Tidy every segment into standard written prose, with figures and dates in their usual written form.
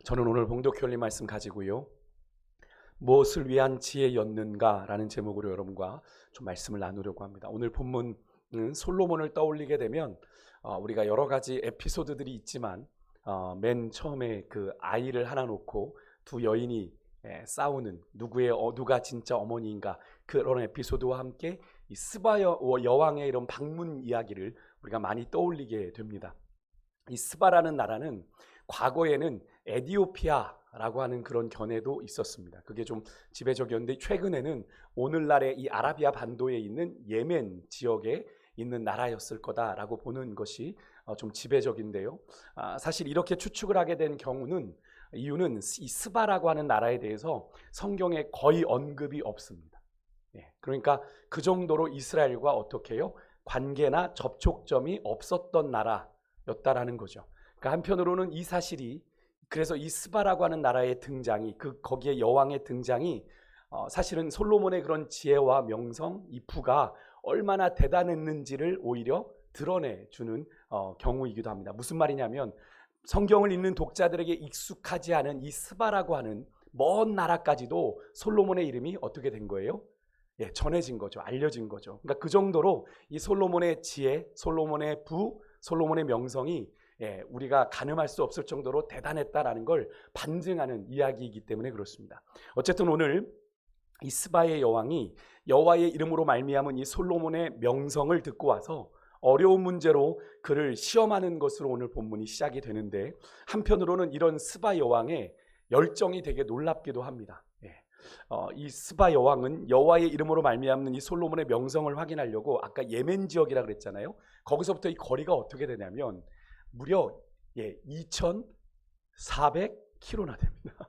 저는 오늘 봉독회올리 말씀 가지고요. 무엇을 위한 지혜였는가라는 제목으로 여러분과 좀 말씀을 나누려고 합니다. 오늘 본문은 솔로몬을 떠올리게 되면 우리가 여러 가지 에피소드들이 있지만 맨 처음에 그 아이를 하나 놓고 두 여인이 싸우는 누가 진짜 어머니인가 그런 에피소드와 함께 이 스바 여왕의 이런 방문 이야기를 우리가 많이 떠올리게 됩니다. 이 스바라는 나라는 과거에는 에디오피아라고 하는 그런 견해도 있었습니다. 그게 좀 지배적이었는데 최근에는 오늘날의 이 아라비아 반도에 있는 예멘 지역에 있는 나라였을 거다라고 보는 것이 좀 지배적인데요. 사실 이렇게 추측을 하게 된 이유는 이 스바라고 하는 나라에 대해서 성경에 거의 언급이 없습니다. 그러니까 그 정도로 이스라엘과 어떻게 해요? 관계나 접촉점이 없었던 나라였다라는 거죠. 그러니까 한편으로는 이 사실이 그래서 이 스바라고 하는 나라의 등장이 거기에 여왕의 등장이 사실은 솔로몬의 그런 지혜와 명성, 이 부가 얼마나 대단했는지를 오히려 드러내주는 경우이기도 합니다. 무슨 말이냐면 성경을 읽는 독자들에게 익숙하지 않은 이 스바라고 하는 먼 나라까지도 솔로몬의 이름이 어떻게 된 거예요? 전해진 거죠. 알려진 거죠. 그러니까 그 정도로 이 솔로몬의 지혜, 솔로몬의 부, 솔로몬의 명성이 우리가 가늠할 수 없을 정도로 대단했다라는 걸 반증하는 이야기이기 때문에 그렇습니다. 어쨌든 오늘 이 스바의 여왕이 여호와의 이름으로 말미암은 이 솔로몬의 명성을 듣고 와서 어려운 문제로 그를 시험하는 것으로 오늘 본문이 시작이 되는데 한편으로는 이런 스바 여왕의 열정이 되게 놀랍기도 합니다. 이 스바 여왕은 여호와의 이름으로 말미암는 이 솔로몬의 명성을 확인하려고 아까 예멘 지역이라 그랬잖아요. 거기서부터 이 거리가 어떻게 되냐면 무려 2,400km나 됩니다.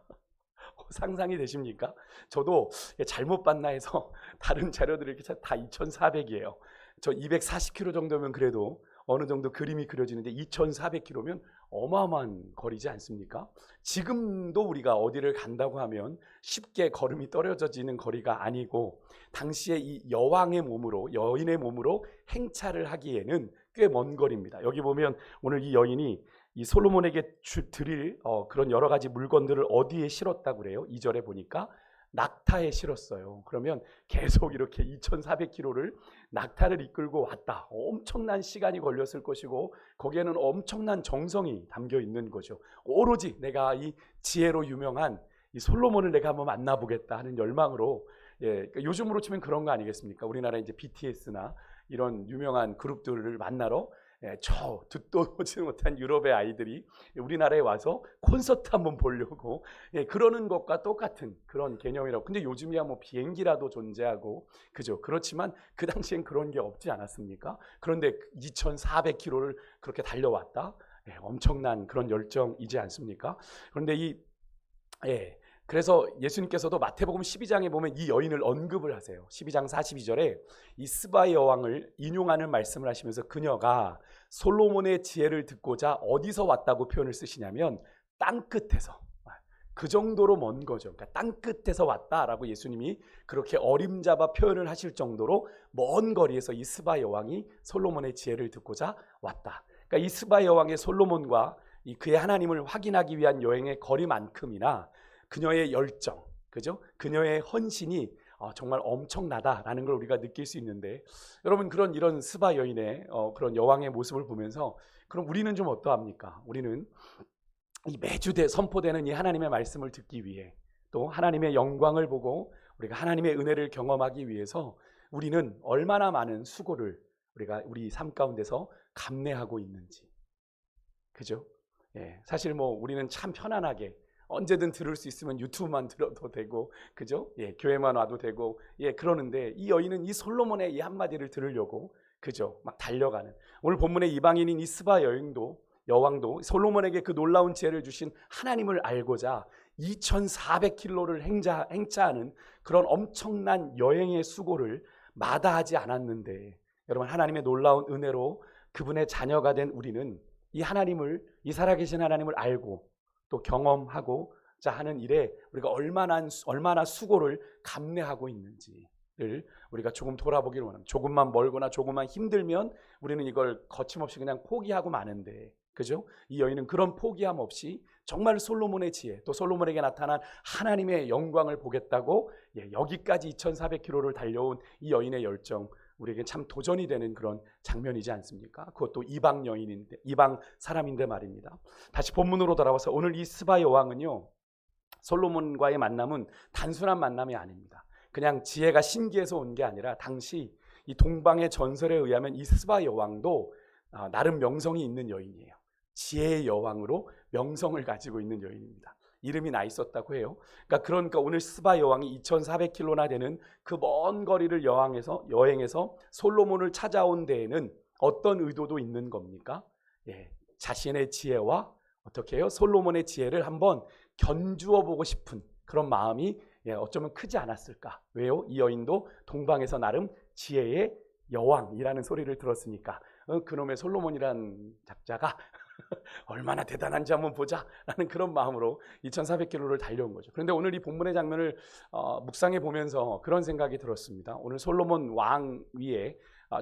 상상이 되십니까? 저도 잘못 봤나 해서 다른 자료들이 이렇게 다 2,400이에요. 저 240km 정도면 그래도 어느 정도 그림이 그려지는데 2,400km면 어마어마한 거리지 않습니까? 지금도 우리가 어디를 간다고 하면 쉽게 걸음이 떨어져지는 거리가 아니고 당시에 이 여왕의 몸으로 여인의 몸으로 행차를 하기에는 꽤 먼 거리입니다. 여기 보면 오늘 이 여인이 이 솔로몬에게 드릴 그런 여러 가지 물건들을 어디에 실었다고 그래요? 2절에 보니까 낙타에 실었어요. 그러면 계속 이렇게 2,400km를 낙타를 이끌고 왔다. 엄청난 시간이 걸렸을 것이고 거기에는 엄청난 정성이 담겨 있는 거죠. 오로지 내가 이 지혜로 유명한 이 솔로몬을 내가 한번 만나보겠다 하는 열망으로 그러니까 요즘으로 치면 그런 거 아니겠습니까? 우리나라 이제 BTS나 이런 유명한 그룹들을 만나러 저 듣도 보지 못한 유럽의 아이들이 우리나라에 와서 콘서트 한번 보려고 그러는 것과 똑같은 그런 개념이라고. 근데 요즘이야 뭐 비행기라도 존재하고 그죠? 그렇지만 그 당시엔 그런 게 없지 않았습니까? 그런데 2,400km를 그렇게 달려왔다. 엄청난 그런 열정이지 않습니까? 그런데 그래서 예수님께서도 마태복음 12장에 보면 이 여인을 언급을 하세요. 12장 42절에 이 스바의 여왕을 인용하는 말씀을 하시면서 그녀가 솔로몬의 지혜를 듣고자 어디서 왔다고 표현을 쓰시냐면 땅끝에서, 그 정도로 먼 거죠. 그러니까 땅끝에서 왔다라고 예수님이 그렇게 어림잡아 표현을 하실 정도로 먼 거리에서 이 스바 여왕이 솔로몬의 지혜를 듣고자 왔다. 그러니까 이 스바 여왕의 솔로몬과 그의 하나님을 확인하기 위한 여행의 거리만큼이나 그녀의 열정, 그죠? 그녀의 헌신이 정말 엄청나다라는 걸 우리가 느낄 수 있는데, 여러분 이런 스바 여인의 그런 여왕의 모습을 보면서 그럼 우리는 좀 어떠합니까? 우리는 이 매주 선포되는 이 하나님의 말씀을 듣기 위해 또 하나님의 영광을 보고 우리가 하나님의 은혜를 경험하기 위해서 우리는 얼마나 많은 수고를 우리 삶 가운데서 감내하고 있는지, 그죠? 사실 뭐 우리는 참 편안하게 언제든 들을 수 있으면 유튜브만 들어도 되고, 그죠? 교회만 와도 되고, 그러는데 이 여인은 이 솔로몬의 이 한마디를 들으려고, 그죠? 막 달려가는. 오늘 본문의 이방인인 이 스바 여왕도 솔로몬에게 그 놀라운 지혜를 주신 하나님을 알고자 2,400km를 행차하는 그런 엄청난 여행의 수고를 마다하지 않았는데, 여러분 하나님의 놀라운 은혜로 그분의 자녀가 된 우리는 이 살아계신 하나님을 알고 또 경험하고자 하는 일에 우리가 얼마나 수고를 감내하고 있는지를 우리가 조금 돌아보기를 원합니다. 조금만 멀거나 조금만 힘들면 우리는 이걸 거침없이 그냥 포기하고 마는데, 그죠? 이 여인은 그런 포기함 없이 정말 솔로몬의 지혜, 또 솔로몬에게 나타난 하나님의 영광을 보겠다고 여기까지 2400km를 달려온 이 여인의 열정, 우리에게 참 도전이 되는 그런 장면이지 않습니까? 그것도 이방 여인인데, 이방 사람인데 말입니다. 다시 본문으로 돌아와서 오늘 이 스바 여왕은요, 솔로몬과의 만남은 단순한 만남이 아닙니다. 그냥 지혜가 신기해서 온 게 아니라 당시 이 동방의 전설에 의하면 이 스바 여왕도 나름 명성이 있는 여인이에요. 지혜의 여왕으로 명성을 가지고 있는 여인입니다. 이름이 나 있었다고 해요. 그러니까 오늘 스바 여왕이 2400km나 되는 그 먼 거리를 여행해서 솔로몬을 찾아온 데에는 어떤 의도도 있는 겁니까? 자신의 지혜와 어떻게 해요? 솔로몬의 지혜를 한번 견주어 보고 싶은 그런 마음이 어쩌면 크지 않았을까? 왜요? 이 여인도 동방에서 나름 지혜의 여왕이라는 소리를 들었으니까 그놈의 솔로몬이란 작자가 얼마나 대단한지 한번 보자 라는 그런 마음으로 2400km를 달려온 거죠. 그런데 오늘 이 본문의 장면을 묵상해 보면서 그런 생각이 들었습니다. 오늘 솔로몬 왕 위에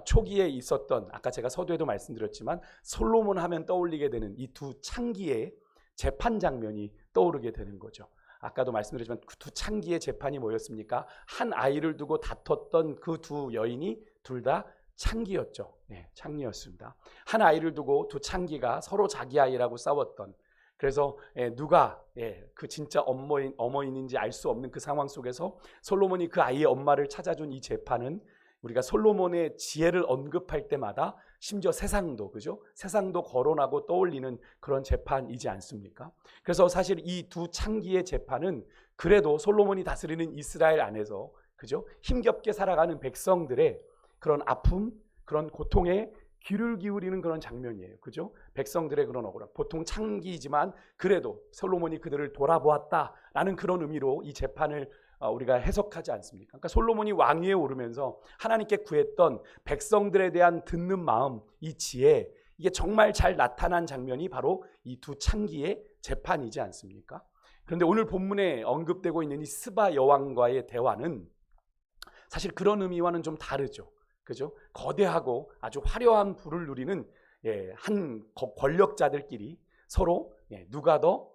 초기에 있었던, 아까 제가 서두에도 말씀드렸지만 솔로몬 하면 떠올리게 되는 이 두 창기의 재판 장면이 떠오르게 되는 거죠. 아까도 말씀드렸지만 그 두 창기의 재판이 뭐였습니까? 한 아이를 두고 다퉜던 그 두 여인이 둘 다 창기였죠. 창기였습니다. 한 아이를 두고 두 창기가 서로 자기 아이라고 싸웠던, 그래서 누가 그 진짜 어머니인지 알 수 없는 그 상황 속에서 솔로몬이 그 아이의 엄마를 찾아준 이 재판은 우리가 솔로몬의 지혜를 언급할 때마다 심지어 세상도, 그죠? 세상도 거론하고 떠올리는 그런 재판이지 않습니까? 그래서 사실 이 두 창기의 재판은 그래도 솔로몬이 다스리는 이스라엘 안에서, 그죠? 힘겹게 살아가는 백성들의 그런 아픔, 그런 고통에 귀를 기울이는 그런 장면이에요. 그죠? 백성들의 그런 억울함. 보통 창기이지만 그래도 솔로몬이 그들을 돌아보았다라는 그런 의미로 이 재판을 우리가 해석하지 않습니까? 그러니까 솔로몬이 왕위에 오르면서 하나님께 구했던 백성들에 대한 듣는 마음, 이 지혜, 이게 정말 잘 나타난 장면이 바로 이 두 창기의 재판이지 않습니까? 그런데 오늘 본문에 언급되고 있는 이 스바 여왕과의 대화는 사실 그런 의미와는 좀 다르죠. 그죠? 거대하고 아주 화려한 부를 누리는 한 권력자들끼리 서로 누가 더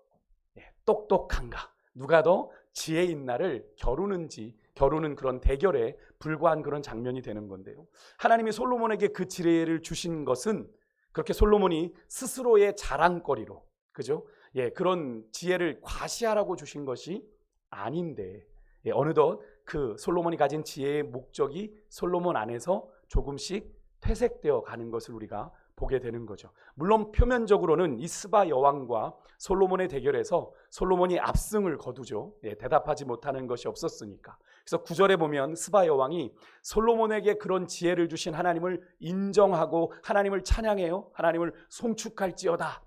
똑똑한가, 누가 더 지혜 있나를 겨루는 그런 대결에 불과한 그런 장면이 되는 건데요. 하나님이 솔로몬에게 그 지혜를 주신 것은 그렇게 솔로몬이 스스로의 자랑거리로, 그죠? 그런 지혜를 과시하라고 주신 것이 아닌데, 어느덧 그 솔로몬이 가진 지혜의 목적이 솔로몬 안에서 조금씩 퇴색되어 가는 것을 우리가 보게 되는 거죠. 물론 표면적으로는 이 스바 여왕과 솔로몬의 대결에서 솔로몬이 압승을 거두죠. 대답하지 못하는 것이 없었으니까. 그래서 9절에 보면 스바 여왕이 솔로몬에게 그런 지혜를 주신 하나님을 인정하고 하나님을 찬양해요. 하나님을 송축할지어다.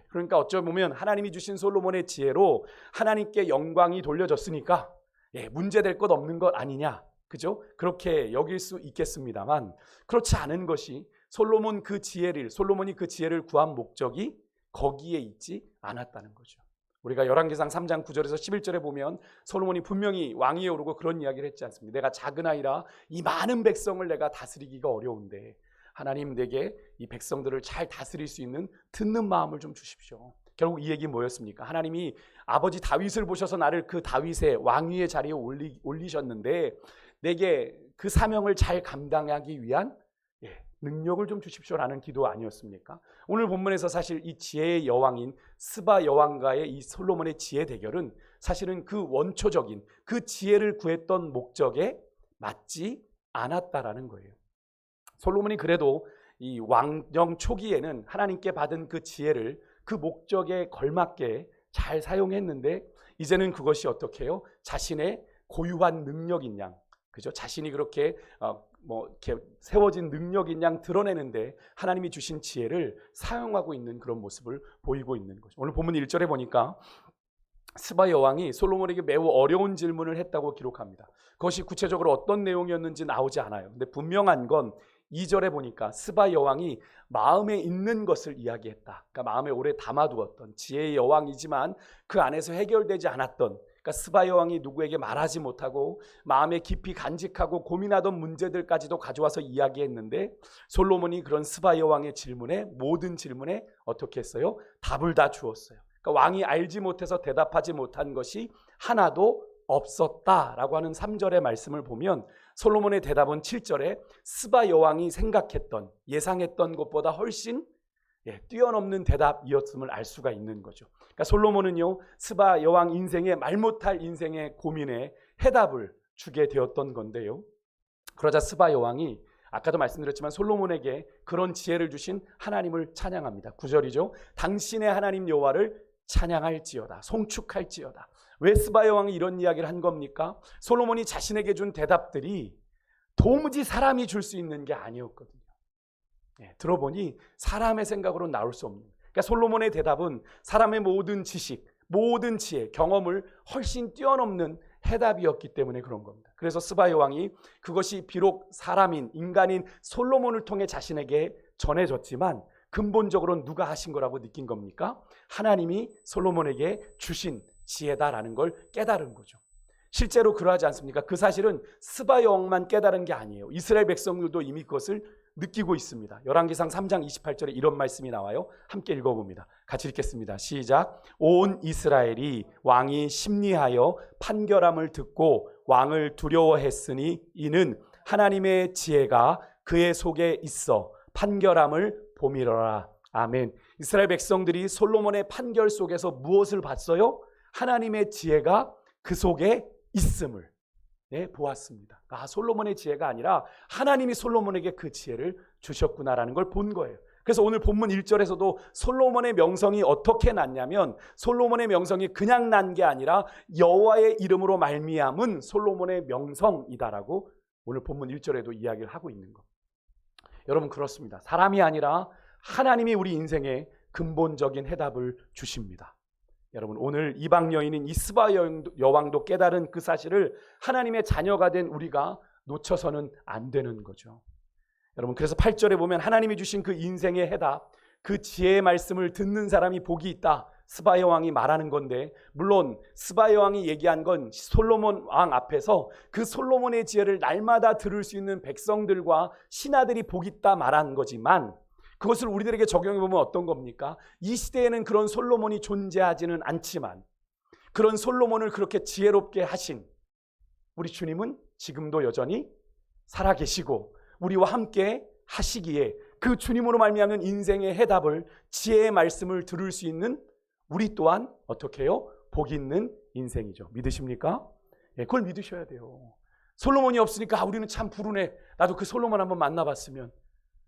그러니까 어쩌면 하나님이 주신 솔로몬의 지혜로 하나님께 영광이 돌려졌으니까 문제될 것 없는 것 아니냐, 그죠? 그렇게 여길 수 있겠습니다만 그렇지 않은 것이 솔로몬이 그 지혜를 구한 목적이 거기에 있지 않았다는 거죠. 우리가 열왕기상 3장 9절에서 11절에 보면 솔로몬이 분명히 왕위에 오르고 그런 이야기를 했지 않습니까? 내가 작은 아이라 이 많은 백성을 내가 다스리기가 어려운데 하나님 내게 이 백성들을 잘 다스릴 수 있는 듣는 마음을 좀 주십시오. 결국 이 얘기 뭐였습니까? 하나님이 아버지 다윗을 보셔서 나를 그 다윗의 왕위의 자리에 올리셨는데 내게 그 사명을 잘 감당하기 위한 능력을 좀 주십시오라는 기도 아니었습니까? 오늘 본문에서 사실 이 지혜의 여왕인 스바 여왕과의 이 솔로몬의 지혜 대결은 사실은 그 원초적인 그 지혜를 구했던 목적에 맞지 않았다라는 거예요. 솔로몬이 그래도 이 왕정 초기에는 하나님께 받은 그 지혜를 그 목적에 걸맞게 잘 사용했는데 이제는 그것이 어떻게 해요? 자신의 고유한 능력인 양, 그죠? 자신이 그렇게 이렇게 세워진 능력인 양 드러내는데 하나님이 주신 지혜를 사용하고 있는 그런 모습을 보이고 있는 거죠. 오늘 본문 1절에 보니까 스바 여왕이 솔로몬에게 매우 어려운 질문을 했다고 기록합니다. 그것이 구체적으로 어떤 내용이었는지 나오지 않아요. 근데 분명한 건 2절에 보니까 스바 여왕이 마음에 있는 것을 이야기했다. 그러니까 마음에 오래 담아두었던 지혜의 여왕이지만 그 안에서 해결되지 않았던, 그러니까 스바 여왕이 누구에게 말하지 못하고 마음에 깊이 간직하고 고민하던 문제들까지도 가져와서 이야기했는데 솔로몬이 그런 스바 여왕의 질문에, 모든 질문에 어떻게 했어요? 답을 다 주었어요. 그러니까 왕이 알지 못해서 대답하지 못한 것이 하나도 없었다라고 하는 3절의 말씀을 보면 솔로몬의 대답은 7절에 스바 여왕이 생각했던 예상했던 것보다 훨씬 뛰어넘는 대답이었음을 알 수가 있는 거죠. 그러니까 솔로몬은요 스바 여왕 인생의 말 못할 인생의 고민에 해답을 주게 되었던 건데요. 그러자 스바 여왕이 아까도 말씀드렸지만 솔로몬에게 그런 지혜를 주신 하나님을 찬양합니다. 9절이죠. 당신의 하나님 여호와를 찬양할지어다, 송축할지어다. 왜 스바 여왕이 이런 이야기를 한 겁니까? 솔로몬이 자신에게 준 대답들이 도무지 사람이 줄 수 있는 게 아니었거든요. 들어보니 사람의 생각으로 나올 수 없는, 그러니까 솔로몬의 대답은 사람의 모든 지식, 모든 지혜, 경험을 훨씬 뛰어넘는 해답이었기 때문에 그런 겁니다. 그래서 스바 여왕이 그것이 비록 사람인 인간인 솔로몬을 통해 자신에게 전해졌지만 근본적으로는 누가 하신 거라고 느낀 겁니까? 하나님이 솔로몬에게 주신 지혜다라는 걸 깨달은 거죠. 실제로 그러하지 않습니까? 그 사실은 스바 여왕만 깨달은 게 아니에요. 이스라엘 백성들도 이미 그것을 느끼고 있습니다. 열왕기상 3장 28절에 이런 말씀이 나와요. 함께 읽어봅니다. 같이 읽겠습니다. 시작. 온 이스라엘이 왕이 심리하여 판결함을 듣고 왕을 두려워했으니 이는 하나님의 지혜가 그의 속에 있어 판결함을 봄이러라. 아멘. 이스라엘 백성들이 솔로몬의 판결 속에서 무엇을 봤어요? 하나님의 지혜가 그 속에 있음을 보았습니다. 솔로몬의 지혜가 아니라 하나님이 솔로몬에게 그 지혜를 주셨구나라는 걸 본 거예요. 그래서 오늘 본문 1절에서도 솔로몬의 명성이 어떻게 났냐면 솔로몬의 명성이 그냥 난 게 아니라 여호와의 이름으로 말미암은 솔로몬의 명성이다라고 오늘 본문 1절에도 이야기를 하고 있는 것. 여러분 그렇습니다. 사람이 아니라 하나님이 우리 인생에 근본적인 해답을 주십니다. 여러분 오늘 이방 여인인 이 스바 여왕도 깨달은 그 사실을 하나님의 자녀가 된 우리가 놓쳐서는 안 되는 거죠. 여러분 그래서 8절에 보면 하나님이 주신 그 인생의 해답, 그 지혜의 말씀을 듣는 사람이 복이 있다. 스바 여왕이 말하는 건데 물론 스바 여왕이 얘기한 건 솔로몬 왕 앞에서 그 솔로몬의 지혜를 날마다 들을 수 있는 백성들과 신하들이 복이 있다 말한 거지만 그것을 우리들에게 적용해 보면 어떤 겁니까? 이 시대에는 그런 솔로몬이 존재하지는 않지만 그런 솔로몬을 그렇게 지혜롭게 하신 우리 주님은 지금도 여전히 살아계시고 우리와 함께 하시기에 그 주님으로 말미암는 인생의 해답을 지혜의 말씀을 들을 수 있는 우리 또한 어떻게 해요? 복 있는 인생이죠. 믿으십니까? 그걸 믿으셔야 돼요. 솔로몬이 없으니까 우리는 참 불운해. 나도 그 솔로몬 한번 만나봤으면.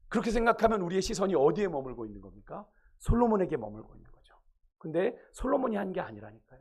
그렇게 생각하면 우리의 시선이 어디에 머물고 있는 겁니까? 솔로몬에게 머물고 있는 거죠. 근데 솔로몬이 한 게 아니라니까요.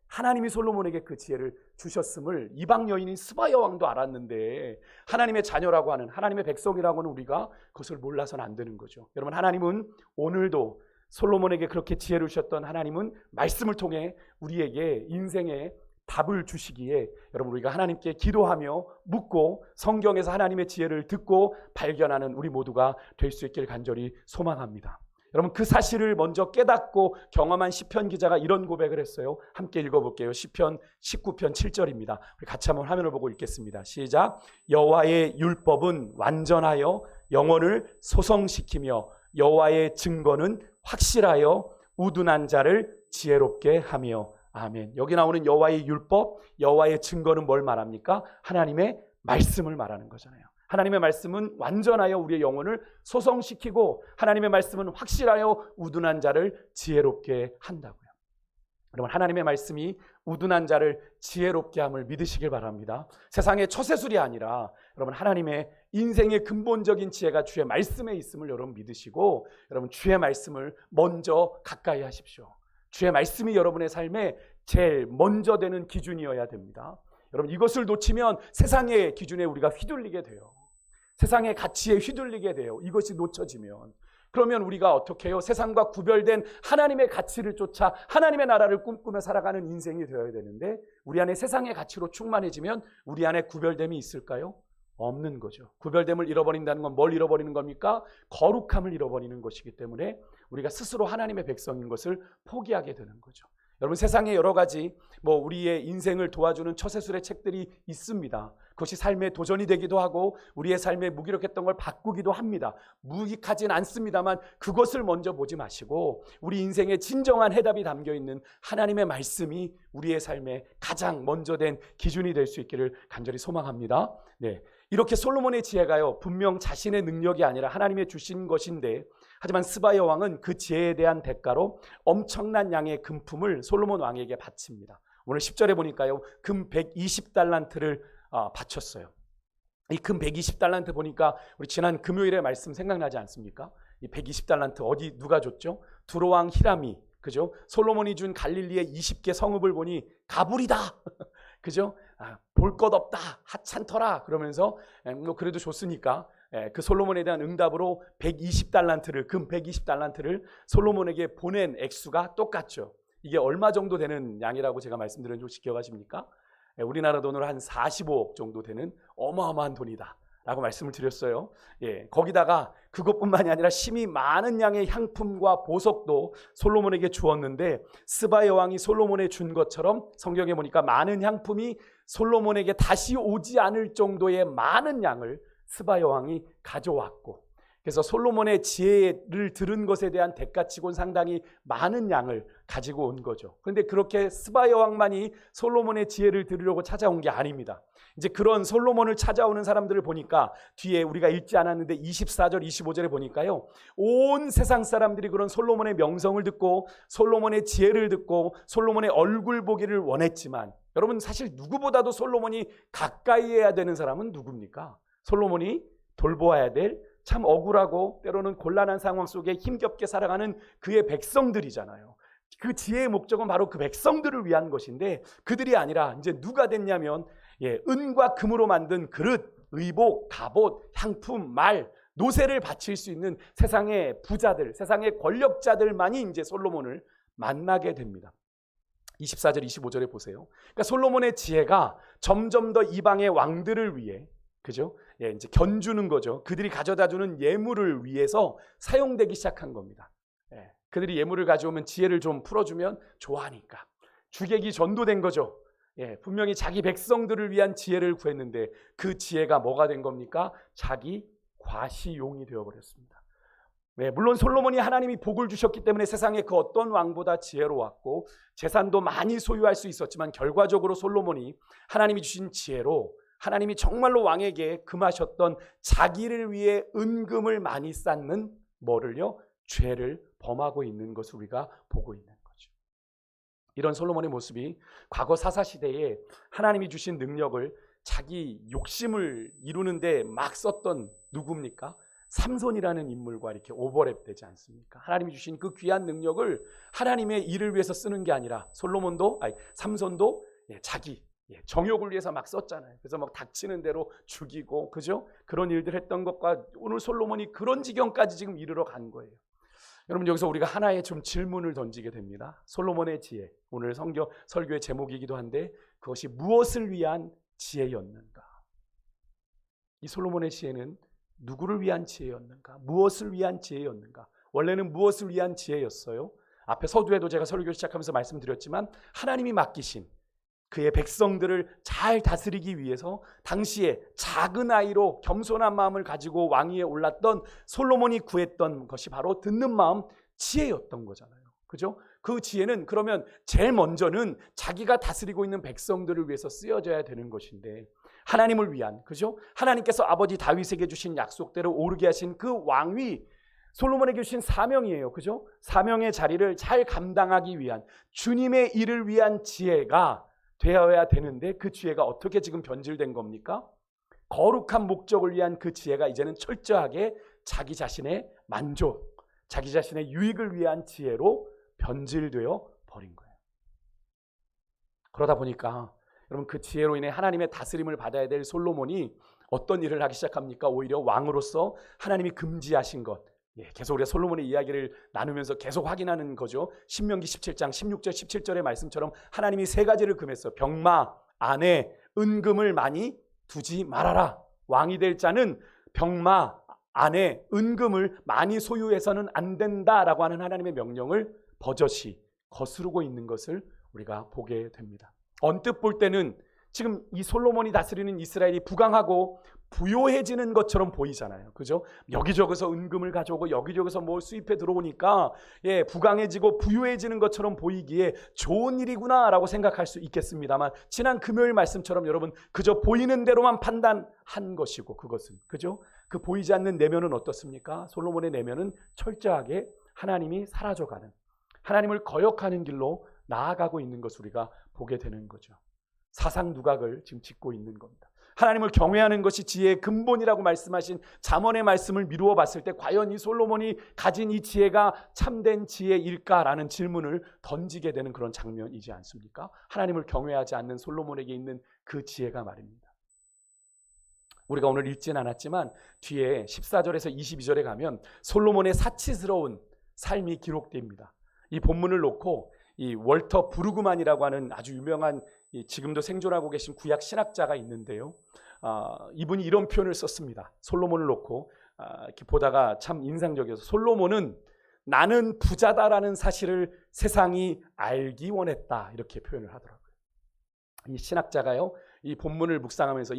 하나님이 솔로몬에게 그 지혜를 주셨음을 이방 여인인 스바 여왕도 알았는데 하나님의 자녀라고 하는 하나님의 백성이라고 하는 우리가 그것을 몰라서는 안 되는 거죠. 여러분 하나님은 오늘도 솔로몬에게 그렇게 지혜를 주셨던 하나님은 말씀을 통해 우리에게 인생의 답을 주시기에 여러분 우리가 하나님께 기도하며 묻고 성경에서 하나님의 지혜를 듣고 발견하는 우리 모두가 될 수 있길 간절히 소망합니다. 여러분 그 사실을 먼저 깨닫고 경험한 시편 기자가 이런 고백을 했어요. 함께 읽어볼게요. 시편 19편 7절입니다. 우리 같이 한번 화면을 보고 읽겠습니다. 시작. 여호와의 율법은 완전하여 영혼을 소성시키며 여호와의 증거는 확실하여 우둔한 자를 지혜롭게 하며. 아멘. 여기 나오는 여호와의 율법, 여호와의 증거는 뭘 말합니까? 하나님의 말씀을 말하는 거잖아요. 하나님의 말씀은 완전하여 우리의 영혼을 소성시키고 하나님의 말씀은 확실하여 우둔한 자를 지혜롭게 한다고요. 여러분 하나님의 말씀이 우둔한 자를 지혜롭게 함을 믿으시길 바랍니다. 세상의 처세술이 아니라 여러분 하나님의 인생의 근본적인 지혜가 주의 말씀에 있음을 여러분 믿으시고 여러분 주의 말씀을 먼저 가까이 하십시오. 주의 말씀이 여러분의 삶에 제일 먼저 되는 기준이어야 됩니다. 여러분 이것을 놓치면 세상의 기준에 우리가 휘둘리게 돼요. 세상의 가치에 휘둘리게 돼요. 이것이 놓쳐지면. 그러면 우리가 어떻게 해요? 세상과 구별된 하나님의 가치를 쫓아 하나님의 나라를 꿈꾸며 살아가는 인생이 되어야 되는데 우리 안에 세상의 가치로 충만해지면 우리 안에 구별됨이 있을까요? 없는 거죠. 구별됨을 잃어버린다는 건 뭘 잃어버리는 겁니까? 거룩함을 잃어버리는 것이기 때문에 우리가 스스로 하나님의 백성인 것을 포기하게 되는 거죠. 여러분 세상에 여러 가지 우리의 인생을 도와주는 처세술의 책들이 있습니다. 그것이 삶의 도전이 되기도 하고 우리의 삶에 무기력했던 걸 바꾸기도 합니다. 무익하진 않습니다만 그것을 먼저 보지 마시고 우리 인생의 진정한 해답이 담겨있는 하나님의 말씀이 우리의 삶에 가장 먼저 된 기준이 될 수 있기를 간절히 소망합니다. 네, 이렇게 솔로몬의 지혜가요, 분명 자신의 능력이 아니라 하나님의 주신 것인데, 하지만 스바야 왕은 그 지혜에 대한 대가로 엄청난 양의 금품을 솔로몬 왕에게 바칩니다. 오늘 10절에 보니까요, 금 120달란트를 바쳤어요. 이 금 120달란트 보니까 우리 지난 금요일의 말씀 생각나지 않습니까? 이 120달란트 어디 누가 줬죠? 두로왕 히람이, 그죠? 솔로몬이 준 갈릴리의 20개 성읍을 보니 가불이다. 그죠? 볼 것 없다. 하찮더라. 그러면서 그래도 줬으니까 그 솔로몬에 대한 응답으로 120달란트를, 금 120달란트를 솔로몬에게 보낸 액수가 똑같죠. 이게 얼마 정도 되는 양이라고 제가 말씀드렸는지 혹시 기억하십니까? 우리나라 돈으로 한 45억 정도 되는 어마어마한 돈이다 라고 말씀을 드렸어요. 거기다가 그것뿐만이 아니라 심히 많은 양의 향품과 보석도 솔로몬에게 주었는데, 스바야 왕이 솔로몬에 준 것처럼 성경에 보니까 많은 향품이 솔로몬에게 다시 오지 않을 정도의 많은 양을 스바야 왕이 가져왔고, 그래서 솔로몬의 지혜를 들은 것에 대한 대가치곤 상당히 많은 양을 가지고 온 거죠. 그런데 그렇게 스바야 왕만이 솔로몬의 지혜를 들으려고 찾아온 게 아닙니다. 이제 그런 솔로몬을 찾아오는 사람들을 보니까 뒤에 우리가 읽지 않았는데 24절 25절에 보니까요, 온 세상 사람들이 그런 솔로몬의 명성을 듣고 솔로몬의 지혜를 듣고 솔로몬의 얼굴 보기를 원했지만, 여러분 사실 누구보다도 솔로몬이 가까이 해야 되는 사람은 누굽니까? 솔로몬이 돌보아야 될 참 억울하고 때로는 곤란한 상황 속에 힘겹게 살아가는 그의 백성들이잖아요. 그 지혜의 목적은 바로 그 백성들을 위한 것인데, 그들이 아니라 이제 누가 됐냐면 은과 금으로 만든 그릇, 의복, 갑옷, 향품, 말, 노새를 바칠 수 있는 세상의 부자들, 세상의 권력자들만이 이제 솔로몬을 만나게 됩니다. 24절 25절에 보세요. 그러니까 솔로몬의 지혜가 점점 더 이방의 왕들을 위해, 그죠? 이제 견주는 거죠. 그들이 가져다주는 예물을 위해서 사용되기 시작한 겁니다. 그들이 예물을 가져오면 지혜를 좀 풀어주면 좋아하니까 주객이 전도된 거죠. 분명히 자기 백성들을 위한 지혜를 구했는데 그 지혜가 뭐가 된 겁니까? 자기 과시용이 되어버렸습니다. 물론 솔로몬이 하나님이 복을 주셨기 때문에 세상에 그 어떤 왕보다 지혜로웠고 재산도 많이 소유할 수 있었지만, 결과적으로 솔로몬이 하나님이 주신 지혜로 하나님이 정말로 왕에게 금하셨던 자기를 위해 은금을 많이 쌓는 뭐를요? 죄를 범하고 있는 것을 우리가 보고 있는 거죠. 이런 솔로몬의 모습이 과거 사사시대에 하나님이 주신 능력을 자기 욕심을 이루는데 막 썼던 누굽니까? 삼손이라는 인물과 이렇게 오버랩되지 않습니까? 하나님이 주신 그 귀한 능력을 하나님의 일을 위해서 쓰는 게 아니라 삼손도 자기 정욕을 위해서 막 썼잖아요. 그래서 막 닥치는 대로 죽이고, 그죠? 그런 일들 했던 것과 오늘 솔로몬이 그런 지경까지 지금 이르러 간 거예요. 여러분, 여기서 우리가 하나의 좀 질문을 던지게 됩니다. 솔로몬의 지혜, 오늘 설교의 제목이기도 한데 그것이 무엇을 위한 지혜였는가? 이 솔로몬의 지혜는 누구를 위한 지혜였는가? 무엇을 위한 지혜였는가? 원래는 무엇을 위한 지혜였어요? 앞에 서두에도 제가 설교 시작하면서 말씀드렸지만, 하나님이 맡기신 그의 백성들을 잘 다스리기 위해서 당시에 작은 아이로 겸손한 마음을 가지고 왕위에 올랐던 솔로몬이 구했던 것이 바로 듣는 마음, 지혜였던 거잖아요. 그죠? 그 지혜는 그러면 제일 먼저는 자기가 다스리고 있는 백성들을 위해서 쓰여져야 되는 것인데, 하나님을 위한, 그죠? 하나님께서 아버지 다윗에게 주신 약속대로 오르게 하신 그 왕위, 솔로몬에게 주신 사명이에요. 그죠? 사명의 자리를 잘 감당하기 위한 주님의 일을 위한 지혜가 되어야 되는데, 그 지혜가 어떻게 지금 변질된 겁니까? 거룩한 목적을 위한 그 지혜가 이제는 철저하게 자기 자신의 만족, 자기 자신의 유익을 위한 지혜로 변질되어 버린 거예요. 그러다 보니까 여러분, 그 지혜로 인해 하나님의 다스림을 받아야 될 솔로몬이 어떤 일을 하기 시작합니까? 오히려 왕으로서 하나님이 금지하신 것, 계속 우리가 솔로몬의 이야기를 나누면서 계속 확인하는 거죠. 신명기 17장 16절 17절의 말씀처럼 하나님이 세 가지를 금했어. 병마, 아내, 은금을 많이 두지 말아라. 왕이 될 자는 병마, 아내, 은금을 많이 소유해서는 안 된다라고 하는 하나님의 명령을 버젓이 거스르고 있는 것을 우리가 보게 됩니다. 언뜻 볼 때는 지금 이 솔로몬이 다스리는 이스라엘이 부강하고 부요해지는 것처럼 보이잖아요. 그죠? 여기저기서 은금을 가져오고 여기저기서 뭐 수입해 들어오니까 부강해지고 부요해지는 것처럼 보이기에 좋은 일이구나라고 생각할 수 있겠습니다만, 지난 금요일 말씀처럼 여러분 그저 보이는 대로만 판단한 것이고, 그것은 그죠? 그 보이지 않는 내면은 어떻습니까? 솔로몬의 내면은 철저하게 하나님이 사라져가는, 하나님을 거역하는 길로 나아가고 있는 것을 우리가 보게 되는 거죠. 사상 누각을 지금 짚고 있는 겁니다. 하나님을 경외하는 것이 지혜의 근본이라고 말씀하신 잠언의 말씀을 미루어 봤을 때 과연 이 솔로몬이 가진 이 지혜가 참된 지혜일까라는 질문을 던지게 되는 그런 장면이지 않습니까? 하나님을 경외하지 않는 솔로몬에게 있는 그 지혜가 말입니다. 우리가 오늘 읽진 않았지만 뒤에 14절에서 22절에 가면 솔로몬의 사치스러운 삶이 기록됩니다. 이 본문을 놓고 이 월터 브루그만이라고 하는 아주 유명한 지금도 생존하고 계신 구약 신학자가 있는데요. 이분이 이런 표현을 썼습니다. 솔로몬을 놓고 이렇게 보다가 참 인상적이어서, 솔로몬은 나는 부자다라는 사실을 세상이 알기 원했다, 이렇게 표현을 하더라고요. 이 신학자가요, 이 본문을 묵상하면서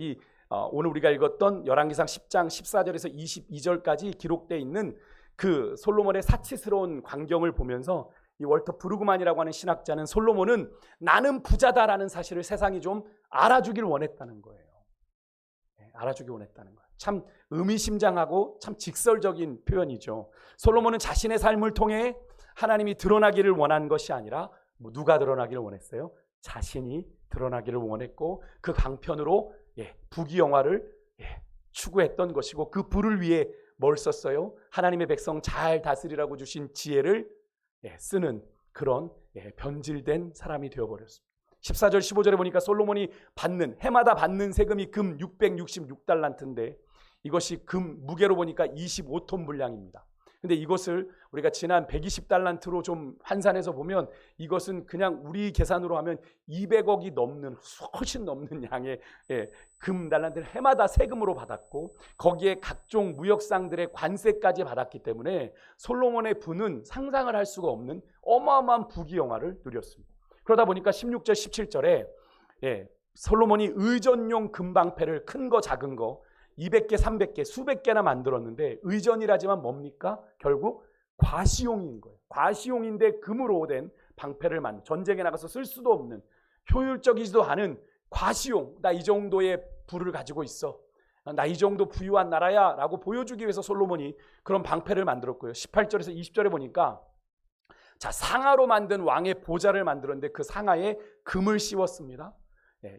오늘 우리가 읽었던 열왕기상 10장 14절에서 22절까지 기록되어 있는 그 솔로몬의 사치스러운 광경을 보면서 이 월터 브루그만이라고 하는 신학자는 솔로몬은 나는 부자다라는 사실을 세상이 좀 알아주길 원했다는 거예요. 알아주길 원했다는 거예요. 참 의미심장하고 참 직설적인 표현이죠. 솔로몬은 자신의 삶을 통해 하나님이 드러나기를 원한 것이 아니라 누가 드러나기를 원했어요? 자신이 드러나기를 원했고, 그 강편으로 부귀영화를 추구했던 것이고, 그 부를 위해 뭘 썼어요? 하나님의 백성 잘 다스리라고 주신 지혜를 쓰는 그런 변질된 사람이 되어버렸습니다. 14절 15절에 보니까 솔로몬이 해마다 받는 세금이 금 666달란트인데 이것이 금 무게로 보니까 25톤 분량입니다. 근데 이것을 우리가 지난 120달란트로 좀 환산해서 보면 이것은 그냥 우리 계산으로 하면 200억이 넘는, 훨씬 넘는 양의 금 달란트를 해마다 세금으로 받았고, 거기에 각종 무역상들의 관세까지 받았기 때문에 솔로몬의 부는 상상을 할 수가 없는 어마어마한 부귀영화를 누렸습니다. 그러다 보니까 16절 17절에 솔로몬이 의전용 금방패를 큰 거 작은 거 200개, 300개, 수백 개나 만들었는데, 의전이라지만 뭡니까? 결국 과시용인 거예요. 과시용인데 금으로 된 방패를 전쟁에 나가서 쓸 수도 없는, 효율적이지도 않은 과시용, 나 이 정도의 부를 가지고 있어, 나 이 정도 부유한 나라야 라고 보여주기 위해서 솔로몬이 그런 방패를 만들었고요. 18절에서 20절에 보니까 상아로 만든 왕의 보좌를 만들었는데 그 상아에 금을 씌웠습니다.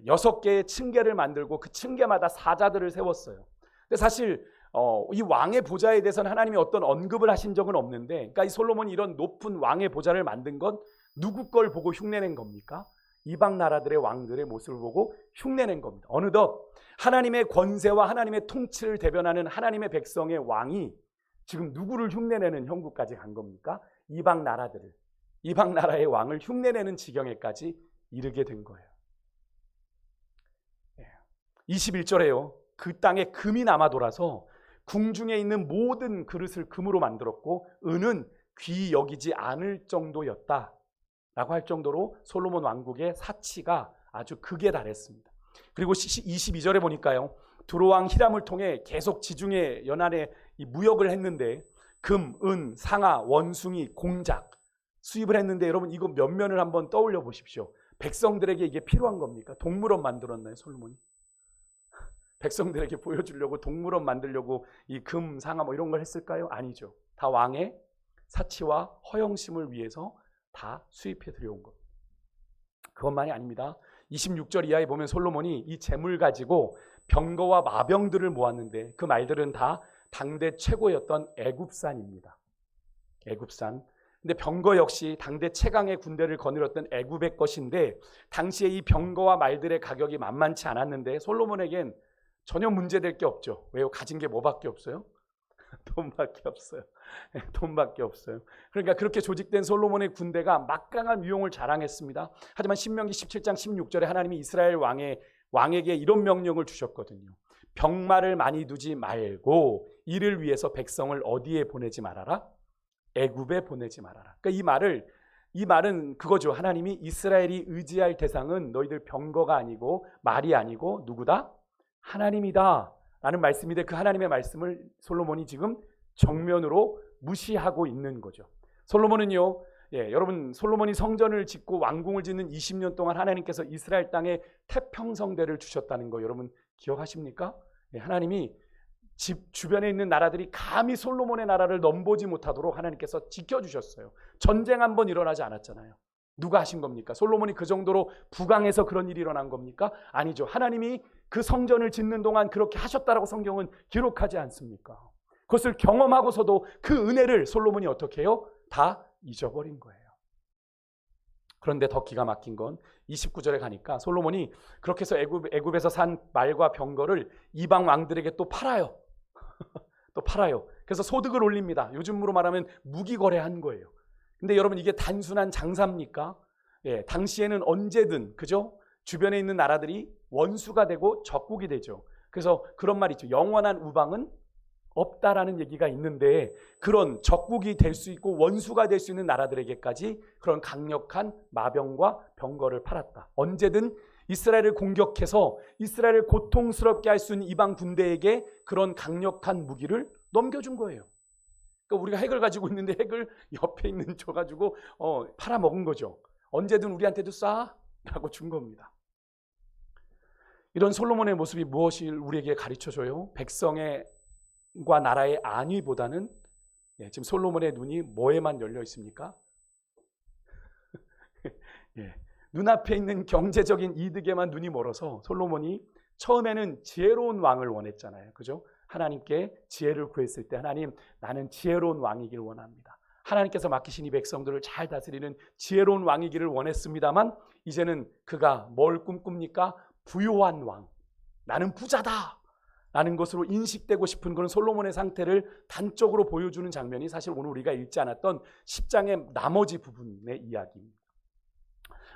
6개의 층계를 만들고 그 층계마다 사자들을 세웠어요. 근데 사실 이 왕의 보좌에 대해서는 하나님이 어떤 언급을 하신 적은 없는데, 그러니까 이 솔로몬이 이런 높은 왕의 보좌를 만든 건 누구 걸 보고 흉내낸 겁니까? 이방 나라들의 왕들의 모습을 보고 흉내낸 겁니다. 어느덧 하나님의 권세와 하나님의 통치를 대변하는 하나님의 백성의 왕이 지금 누구를 흉내내는 형국까지 간 겁니까? 이방 나라의 왕을 흉내내는 지경에까지 이르게 된 거예요. 21절에요. 그 땅에 금이 남아 돌아서 궁중에 있는 모든 그릇을 금으로 만들었고 은은 귀히 여기지 않을 정도였다 라고 할 정도로 솔로몬 왕국의 사치가 아주 극에 달했습니다. 그리고 22절에 보니까요, 두로왕 히람을 통해 계속 지중해 연안에 무역을 했는데 금, 은, 상아, 원숭이, 공작 수입을 했는데, 여러분 이거 몇 면을 한번 떠올려 보십시오. 백성들에게 이게 필요한 겁니까? 동물원 만들었나요, 솔로몬이? 백성들에게 보여주려고 동물원 만들려고 이 금, 상아 뭐 이런 걸 했을까요? 아니죠. 다 왕의 사치와 허영심을 위해서 다 수입해 들여온 겁니다. 그것만이 아닙니다. 26절 이하에 보면 솔로몬이 이 재물 가지고 병거와 마병들을 모았는데 그 말들은 다 당대 최고였던 애굽산입니다. 애굽산. 근데 병거 역시 당대 최강의 군대를 거느렸던 애굽의 것인데, 당시에 이 병거와 말들의 가격이 만만치 않았는데 솔로몬에겐 전혀 문제될 게 없죠. 왜요? 가진 게 뭐밖에 없어요? 돈밖에 없어요. 돈밖에 없어요. 그러니까 그렇게 조직된 솔로몬의 군대가 막강한 위용을 자랑했습니다. 하지만 신명기 17장 16절에 하나님이 이스라엘 왕에게 이런 명령을 주셨거든요. 병마를 많이 두지 말고 이를 위해서 백성을 어디에 보내지 말아라? 애굽에 보내지 말아라. 그러니까 이 말을 이 말은 그거죠. 하나님이 이스라엘이 의지할 대상은 너희들 병거가 아니고 말이 아니고 누구다? 하나님이다 라는 말씀인데, 그 하나님의 말씀을 솔로몬이 지금 정면으로 무시하고 있는 거죠. 솔로몬은요, 여러분, 솔로몬이 성전을 짓고 왕궁을 짓는 20년 동안 하나님께서 이스라엘 땅에 태평성대를 주셨다는 거 여러분 기억하십니까? 하나님이 집 주변에 있는 나라들이 감히 솔로몬의 나라를 넘보지 못하도록 하나님께서 지켜주셨어요. 전쟁 한 번 일어나지 않았잖아요. 누가 하신 겁니까? 솔로몬이 그 정도로 부강해서 그런 일이 일어난 겁니까? 아니죠. 하나님이 그 성전을 짓는 동안 그렇게 하셨다라고 성경은 기록하지 않습니까? 그것을 경험하고서도 그 은혜를 솔로몬이 어떻게 해요? 다 잊어버린 거예요. 그런데 더 기가 막힌 건 29절에 가니까 솔로몬이 그렇게 해서 애굽에서 산 말과 병거를 이방 왕들에게 또 팔아요. 또 팔아요. 그래서 소득을 올립니다. 요즘으로 말하면 무기 거래한 거예요. 근데 여러분, 이게 단순한 장사입니까? 당시에는 언제든, 그죠? 주변에 있는 나라들이 원수가 되고 적국이 되죠. 그래서 그런 말이 있죠. 영원한 우방은 없다라는 얘기가 있는데, 그런 적국이 될 수 있고 원수가 될 수 있는 나라들에게까지 그런 강력한 마병과 병거를 팔았다. 언제든 이스라엘을 공격해서 이스라엘을 고통스럽게 할 수 있는 이방 군대에게 그런 강력한 무기를 넘겨준 거예요. 그러니까 우리가 핵을 가지고 있는데 핵을 옆에 있는 줘가지고 팔아먹은 거죠. 언제든 우리한테도 쏴 라고 준 겁니다. 이런 솔로몬의 모습이 무엇을 우리에게 가르쳐줘요? 백성과 나라의 안위보다는 지금 솔로몬의 눈이 뭐에만 열려 있습니까? 눈앞에 있는 경제적인 이득에만 눈이 멀어서 솔로몬이 처음에는 지혜로운 왕을 원했잖아요. 그죠? 하나님께 지혜를 구했을 때, 하나님, 나는 지혜로운 왕이길 원합니다. 하나님께서 맡기신 이 백성들을 잘 다스리는 지혜로운 왕이기를 원했습니다만, 이제는 그가 뭘 꿈꿉니까? 부요한 왕, 나는 부자다 라는 것으로 인식되고 싶은 그런 솔로몬의 상태를 단적으로 보여주는 장면이 사실 오늘 우리가 읽지 않았던 10장의 나머지 부분의 이야기입니다.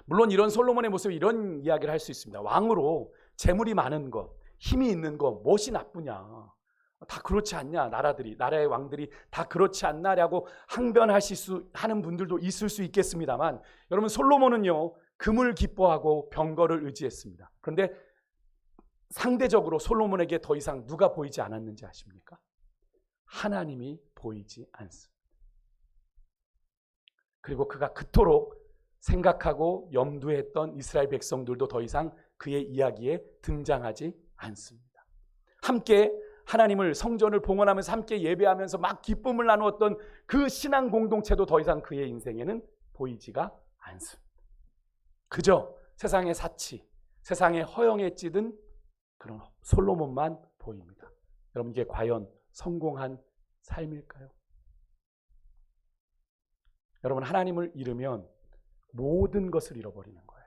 물론 이런 솔로몬의 모습에 이런 이야기를 할 수 있습니다. 왕으로 재물이 많은 것, 힘이 있는 것, 무엇이 나쁘냐, 다 그렇지 않냐, 나라의 왕들이 다 그렇지 않나라고 항변하는 분들도 있을 수 있겠습니다만, 여러분, 솔로몬은요 금을 기뻐하고 병거를 의지했습니다. 그런데 상대적으로 솔로몬에게 더 이상 누가 보이지 않았는지 아십니까? 하나님이 보이지 않습니다. 그리고 그가 그토록 생각하고 염두했던 이스라엘 백성들도 더 이상 그의 이야기에 등장하지 않습니다. 함께 하나님을, 성전을 봉헌하면서 함께 예배하면서 막 기쁨을 나누었던 그 신앙 공동체도 더 이상 그의 인생에는 보이지가 않습니다. 그저 세상의 사치, 세상의 허영에 찌든 그런 솔로몬만 보입니다. 여러분, 이게 과연 성공한 삶일까요? 여러분, 하나님을 잃으면 모든 것을 잃어버리는 거예요.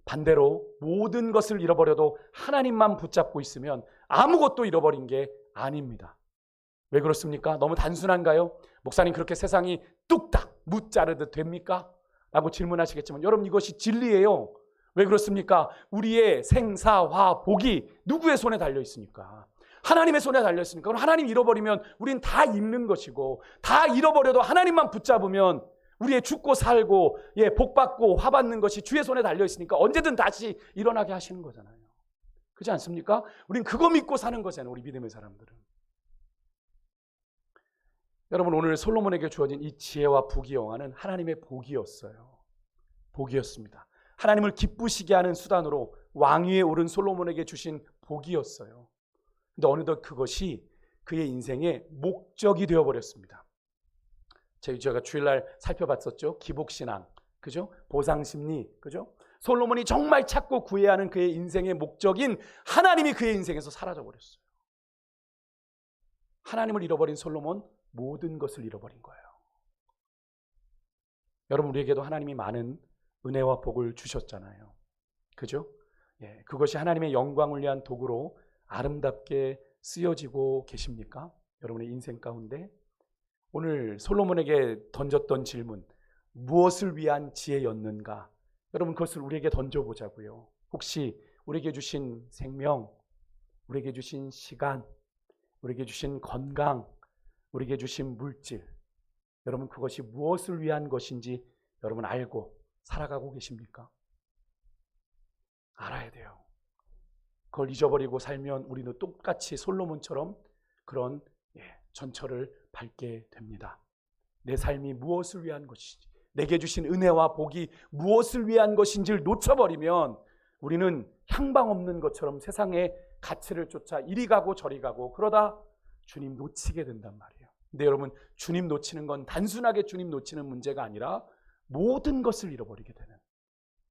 반대로 모든 것을 잃어버려도 하나님만 붙잡고 있으면 아무것도 잃어버린 게 아닙니다. 왜 그렇습니까? 너무 단순한가요? 목사님, 그렇게 세상이 뚝딱 무자르듯 됩니까? 라고 질문하시겠지만, 여러분, 이것이 진리예요. 왜 그렇습니까? 우리의 생사화 복이 누구의 손에 달려 있습니까? 하나님의 손에 달려 있으니까. 그럼 하나님 잃어버리면 우린 다 잃는 것이고, 다 잃어버려도 하나님만 붙잡으면 우리의 죽고 살고 복받고 화받는 것이 주의 손에 달려 있으니까 언제든 다시 일어나게 하시는 거잖아요. 그렇지 않습니까? 우린 그거 믿고 사는 거잖아요, 우리 믿음의 사람들은. 여러분, 오늘 솔로몬에게 주어진 이 지혜와 부귀영화는 하나님의 복이었어요. 복이었습니다. 하나님을 기쁘시게 하는 수단으로 왕위에 오른 솔로몬에게 주신 복이었어요. 근데 어느덧 그것이 그의 인생의 목적이 되어버렸습니다. 저희가 주일날 살펴봤었죠. 기복신앙, 그죠? 보상심리, 그죠? 솔로몬이 정말 찾고 구해야 하는 그의 인생의 목적인 하나님이 그의 인생에서 사라져버렸어요. 하나님을 잃어버린 솔로몬, 모든 것을 잃어버린 거예요. 여러분, 우리에게도 하나님이 많은 은혜와 복을 주셨잖아요. 그죠? 그것이 하나님의 영광을 위한 도구로 아름답게 쓰여지고 계십니까? 여러분의 인생 가운데 오늘 솔로몬에게 던졌던 질문, 무엇을 위한 지혜였는가? 여러분, 그것을 우리에게 던져보자고요. 혹시 우리에게 주신 생명, 우리에게 주신 시간, 우리에게 주신 건강, 우리에게 주신 물질, 여러분 그것이 무엇을 위한 것인지 여러분 알고 살아가고 계십니까? 알아야 돼요. 그걸 잊어버리고 살면 우리는 똑같이 솔로몬처럼 그런 전철을 밟게 됩니다. 내 삶이 무엇을 위한 것인지, 내게 주신 은혜와 복이 무엇을 위한 것인지를 놓쳐버리면 우리는 향방 없는 것처럼 세상의 가치를 쫓아 이리 가고 저리 가고 그러다 주님 놓치게 된단 말이에요. 근데 여러분 주님 놓치는 건 단순하게 주님 놓치는 문제가 아니라 모든 것을 잃어버리게 되는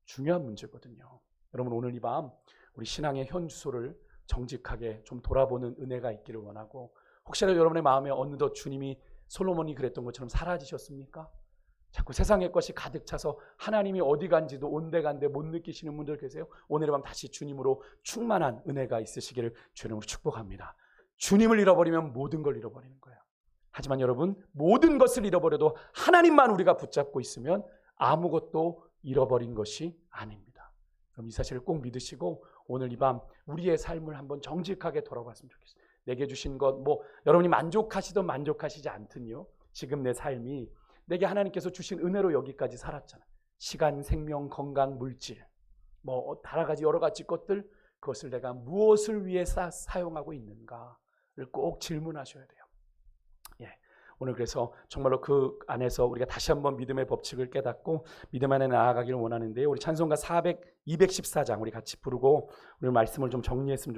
중요한 문제거든요. 여러분 오늘 이 밤 우리 신앙의 현 주소를 정직하게 좀 돌아보는 은혜가 있기를 원하고, 혹시라도 여러분의 마음에 어느덧 주님이 솔로몬이 그랬던 것처럼 사라지셨습니까? 자꾸 세상의 것이 가득 차서 하나님이 어디 간지도 온데간데 못 느끼시는 분들 계세요? 오늘 밤 다시 주님으로 충만한 은혜가 있으시기를 주님으로 축복합니다. 주님을 잃어버리면 모든 걸 잃어버리는 거예요. 하지만 여러분 모든 것을 잃어버려도 하나님만 우리가 붙잡고 있으면 아무것도 잃어버린 것이 아닙니다. 그럼 이 사실을 꼭 믿으시고 오늘 이 밤 우리의 삶을 한번 정직하게 돌아봤으면 좋겠어요. 내게 주신 것, 여러분이 만족하시든 만족하시지 않든요, 지금 내 삶이 내게 하나님께서 주신 은혜로 여기까지 살았잖아요. 시간, 생명, 건강, 물질, 다른 가지 여러 가지 것들, 그것을 내가 무엇을 위해 사용하고 있는가를 꼭 질문하셔야 돼요. 오늘 그래서 정말로 그 안에서 우리가 다시 한번 믿음의 법칙을 깨닫고 믿음 안에 나아가기를 원하는데요. 우리 찬송가 214장 우리 같이 부르고 오늘 말씀을 좀 정리했으면 좋겠습니다.